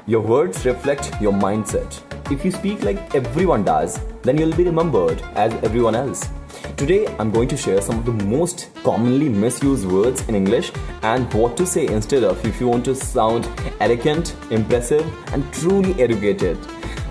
Your words reflect your mindset. If you speak like everyone does, then you'll be remembered as everyone else. Today, I'm going to share some of the most commonly misused words in English and what to say instead of if you want to sound elegant, impressive, and truly educated.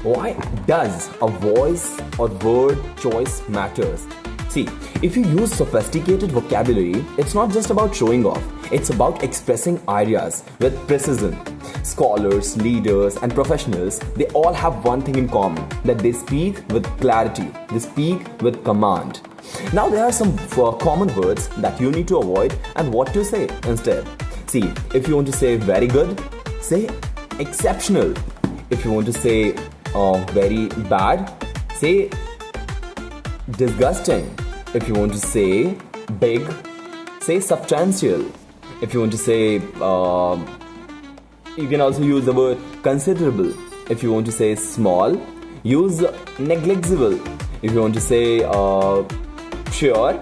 Why does a voice or word choice matters? See, if you use sophisticated vocabulary, it's not just about showing off. It's about expressing ideas with precision. Scholars, leaders, and professionals, they all have one thing in common, that they speak with clarity. They speak with command. Now there are some common words that you need to avoid and what to say instead. See, if you want to say very good, say exceptional. If you want to say very bad, say disgusting. If you want to say big, say substantial. If you want to say, you can also use the word considerable. If you want to say small, use negligible. If you want to say sure,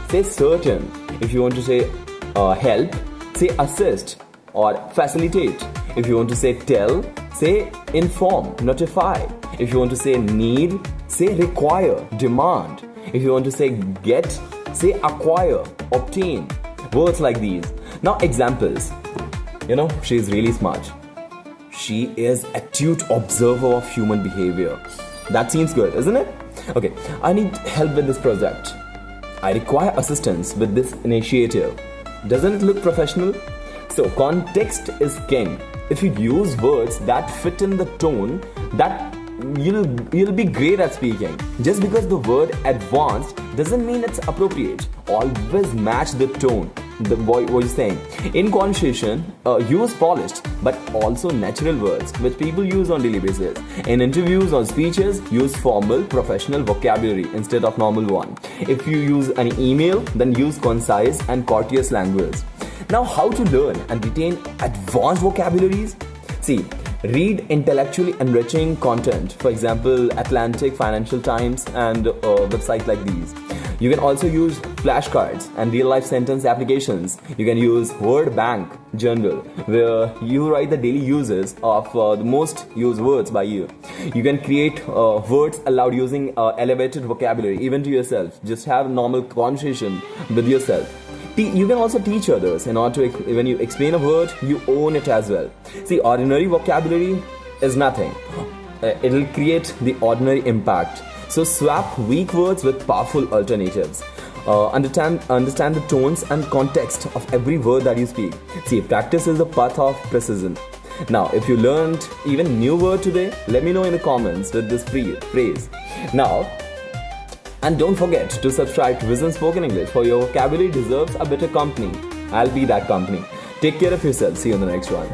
say certain. If you want to say help, say assist or facilitate. If you want to say tell, say inform, notify. If you want to say need, say require, demand. If you want to say get, say acquire, obtain. Words like these. Now examples. She is really smart. She is acute observer of human behavior. That seems good, isn't it? Okay, I need help with this project. I require assistance with this initiative. Doesn't it look professional? So context is king. If you use words that fit in the tone, that you'll be great at speaking. Just because the word advanced doesn't mean it's appropriate. Always match the tone, what you're saying. In conversation, use polished but also natural words which people use on daily basis. In interviews or speeches, use formal professional vocabulary instead of normal one. If you use an email, then use concise and courteous language. Now, how to learn and retain advanced vocabularies? See, read intellectually enriching content. For example, Atlantic, Financial Times, and websites like these. You can also use flashcards and real-life sentence applications. You can use word bank journal, where you write the daily uses of the most used words by you. You can create words aloud using elevated vocabulary, even to yourself. Just have a normal conversation with yourself. You can also teach others in order to, when you explain a word, you own it as well. See, ordinary vocabulary is nothing. It'll create the ordinary impact. So swap weak words with powerful alternatives. Understand the tones and context of every word that you speak. See, practice is the path of precision. Now, if you learned even new word today, let me know in the comments with this phrase. Now, and don't forget to subscribe to Vision Spoken English, for your vocabulary deserves a better company. I'll be that company. Take care of yourself. See you in the next one.